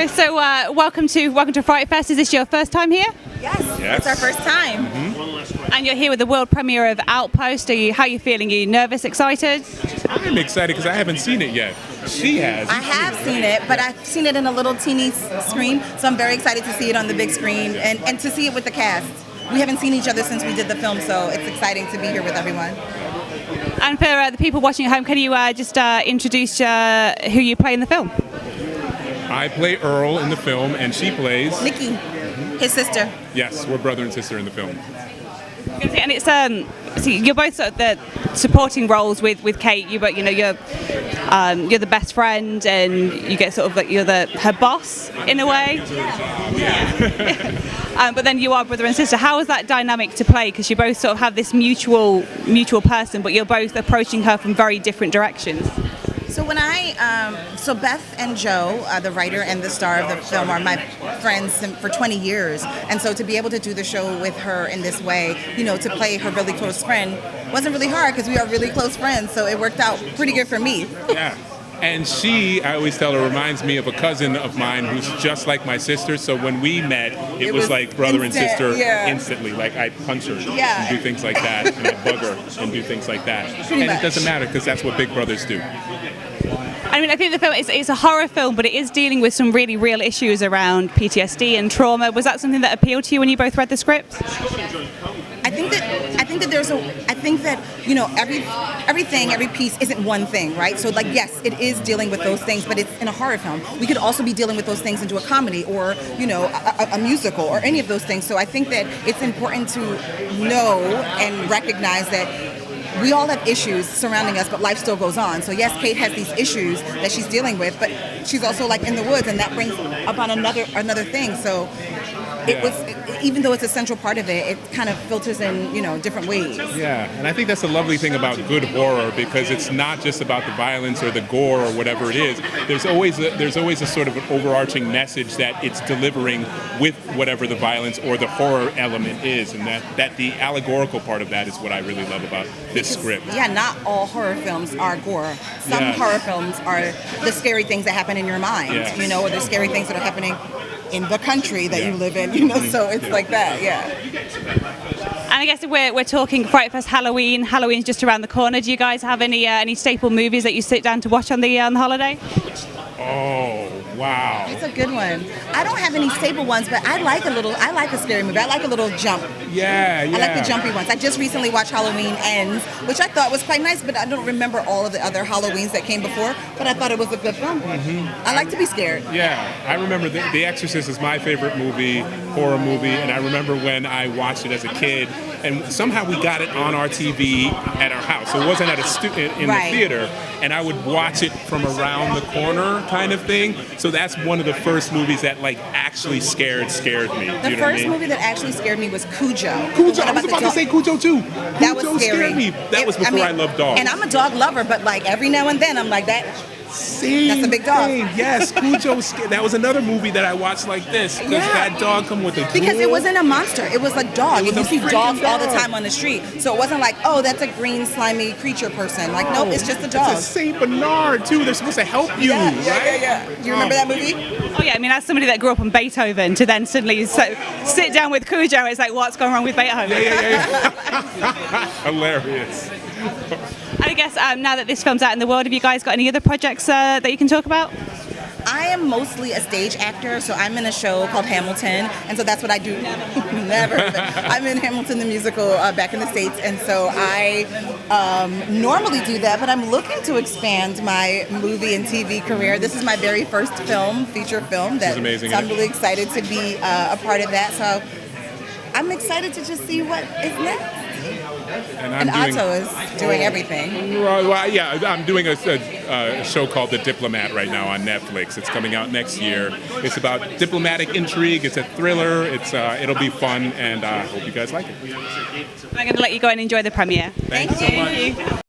So welcome to FrightFest. Is this your first time here? Yes. It's our first time. And you're here with the world premiere of Outpost. How are you feeling? Are you nervous, excited? I'm excited because I haven't seen it yet. She has. I have seen it, but I've seen it in a little teeny screen, so I'm very excited to see it on the big screen and to see it with the cast. We haven't seen each other since we did the film, so it's exciting to be here with everyone. And for the people watching at home, can you just introduce who you play in the film? I play Earl in the film, and she plays Nikki, his sister. Yes, we're brother and sister in the film. And it's you're both sort of the supporting roles with Kate. You're the best friend, and you get sort of like you're her boss in a way. But then you are brother and sister. How is that dynamic to play? Because you both sort of have this mutual person, but you're both approaching her from very different directions. So so Beth and Joe, the writer and the star of the film, are my friends for 20 years. And so to be able to do the show with her in this way, to play her really close friend, wasn't really hard because we are really close friends. So it worked out pretty good for me. Yeah. And I always tell her, reminds me of a cousin of mine who's just like my sister. So when we met, it was like brother and sister instantly. Like I punch her and do things like that, and I bug her and do things like that. Pretty much. It doesn't matter because that's what big brothers do. I mean, I think the film is a horror film, but it is dealing with some really real issues around PTSD and trauma. Was that something that appealed to you when you both read the script? I think that every piece isn't one thing, right? So yes, it is dealing with those things, but it's in a horror film. We could also be dealing with those things into a comedy or a musical or any of those things. So I think that it's important to know and recognize that we all have issues surrounding us, but life still goes on. So yes, Kate has these issues that she's dealing with, but she's also like in the woods, and that brings up on another thing. So even though it's a central part of it, it kind of filters in, different ways. Yeah, and I think that's the lovely thing about good horror, because it's not just about the violence or the gore or whatever it is. There's always a sort of an overarching message that it's delivering with whatever the violence or the horror element is, and that the allegorical part of that is what I really love about this script. Yeah, not all horror films are gore. Some horror films are the scary things that happen in your mind, or the scary things that are happening in the country that you live in, so it's like that, And I guess if we're talking FrightFest Halloween. Halloween's just around the corner. Do you guys have any staple movies that you sit down to watch on the holiday? Oh, wow. It's a good one. I don't have any staple ones, but I like a scary movie. I like a little jump. Yeah. I like the jumpy ones. I just recently watched Halloween Ends, which I thought was quite nice, but I don't remember all of the other Halloweens that came before, but I thought it was a good film. I like to be scared. Yeah, I remember The Exorcist is my favorite horror movie, and I remember when I watched it as a kid, and somehow we got it on our TV at our house. So it wasn't at in the theater, and I would watch it from around the corner kind of thing. So that's one of the first movies that actually scared me. The first movie that actually scared me was Cujo. I was about to say Cujo too. That was scary. Scared me. That was before I loved dogs. And I'm a dog lover, but every now and then I'm like that. That's a big dog. Yes, Cujo. That was another movie that I watched like this. Because that dog come with a drool. Because it wasn't a monster. It was a dog. And you see dogs all the time on the street. So it wasn't like, oh, that's a green, slimy creature person. Nope, it's just a dog. It's a Saint Bernard, too. They're supposed to help you, Yeah. Do you remember that movie? Oh, yeah. I mean, as somebody that grew up on Beethoven, to then suddenly sit down with Cujo, it's like, what's going wrong with Beethoven? Yeah. Hilarious. I guess now that this film's out in the world, have you guys got any other projects that you can talk about? I am mostly a stage actor, so I'm in a show called Hamilton, and so that's what I do. Never. I'm in Hamilton the musical back in the States, and so I normally do that, but I'm looking to expand my movie and TV career. This is my very first feature film. This is amazing. So I'm really excited to be a part of that, so I'm excited to just see what is next. And Ato is doing everything. Well, yeah, I'm doing a show called The Diplomat right now on Netflix. It's coming out next year. It's about diplomatic intrigue. It's a thriller. It'll be fun, and I hope you guys like it. I'm going to let you go and enjoy the premiere. Thank you so much.